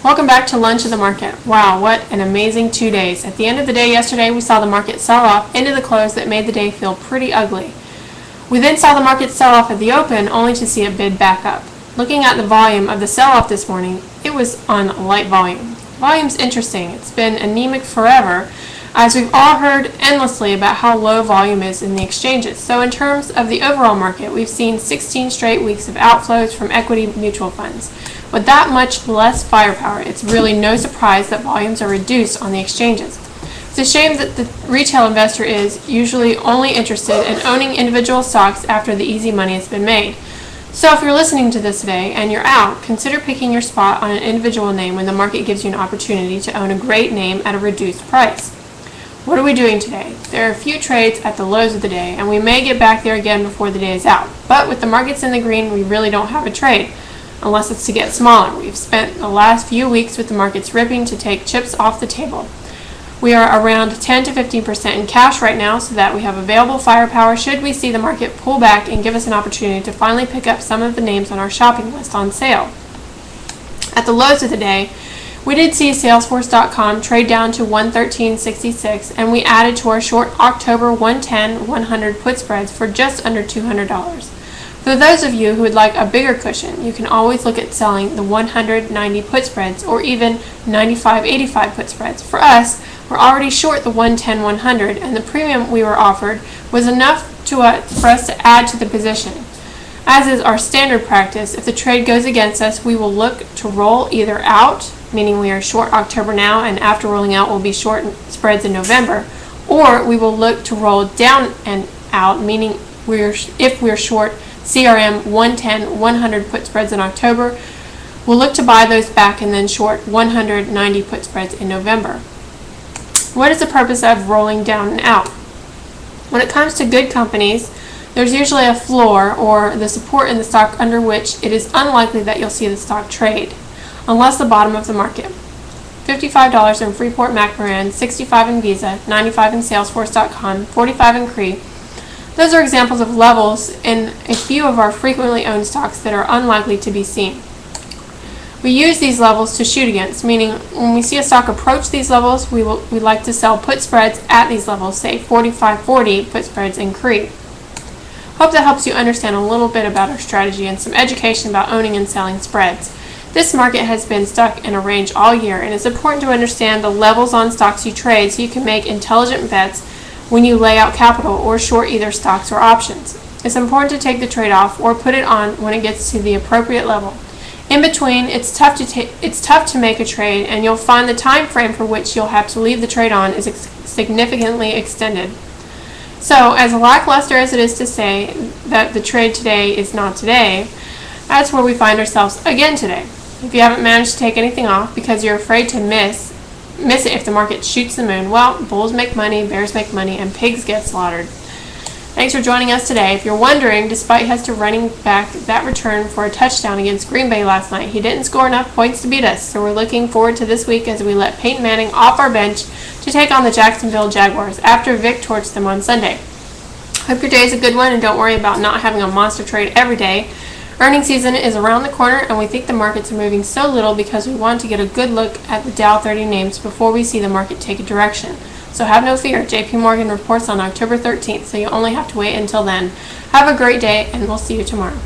Welcome back to Lunch of the Market. Wow, what an amazing 2 days. At the end of the day yesterday, we saw the market sell off into the close that made the day feel pretty ugly. We then saw the market sell off at the open, only to see it bid back up. Looking at the volume of the sell-off this morning, it was on light volume. Volume's interesting. It's been anemic forever, as we've all heard endlessly about how low volume is in the exchanges. So in terms of the overall market, we've seen 16 straight weeks of outflows from equity mutual funds. With that much less firepower, it's really no surprise that volumes are reduced on the exchanges. It's a shame that the retail investor is usually only interested in owning individual stocks after the easy money has been made. So if you're listening to this today and you're out, consider picking your spot on an individual name when the market gives you an opportunity to own a great name at a reduced price. What are we doing today? There are a few trades at the lows of the day, and we may get back there again before the day is out. But with the markets in the green, we really don't have a trade, unless it's to get smaller. We've spent the last few weeks with the markets ripping to take chips off the table. We are around 10 to 15% in cash right now, so that we have available firepower should we see the market pull back and give us an opportunity to finally pick up some of the names on our shopping list on sale. At the lows of the day, we did see Salesforce.com trade down to 113.66, and we added to our short October 110-100 put spreads for just under $200. For those of you who would like a bigger cushion, you can always look at selling the 190 put spreads or even 95.85 put spreads. For us, we're already short the 110-100, and the premium we were offered was enough for us to add to the position. As is our standard practice, if the trade goes against us, we will look to roll either out, meaning we are short October now, and after rolling out we'll be short spreads in November, or we will look to roll down and out, meaning if we're short CRM 110-100 put spreads in October, we'll look to buy those back and then short 190 put spreads in November. What is the purpose of rolling down and out? When it comes to good companies, there's usually a floor or the support in the stock under which it is unlikely that you'll see the stock trade, unless the bottom of the market. $55 in Freeport McMoran, $65 in Visa, $95 in Salesforce.com, $45 in Cree. Those are examples of levels in a few of our frequently owned stocks that are unlikely to be seen. We use these levels to shoot against, meaning when we see a stock approach these levels, we like to sell put spreads at these levels, say 45.40 put spreads in Cree. Hope that helps you understand a little bit about our strategy and some education about owning and selling spreads. This market has been stuck in a range all year, and it's important to understand the levels on stocks you trade so you can make intelligent bets when you lay out capital or short either stocks or options. It's important to take the trade off or put it on when it gets to the appropriate level. In between, it's tough to make a trade, and you'll find the time frame for which you'll have to leave the trade on is significantly extended. So, as lackluster as it is to say that the trade today is not today, that's where we find ourselves again today. If you haven't managed to take anything off because you're afraid to miss it if the market shoots the moon, well, bulls make money, bears make money, and pigs get slaughtered. Thanks for joining us today. If you're wondering, despite Hester running back that return for a touchdown against Green Bay last night, he didn't score enough points to beat us, so we're looking forward to this week as we let Peyton Manning off our bench to take on the Jacksonville Jaguars after Vic torched them on Sunday. Hope your day is a good one, and don't worry about not having a monster trade every day. Earnings season is around the corner, and we think the markets are moving so little because we want to get a good look at the Dow 30 names before we see the market take a direction. So have no fear. JP Morgan reports on October 13th, so you only have to wait until then. Have a great day, and we'll see you tomorrow.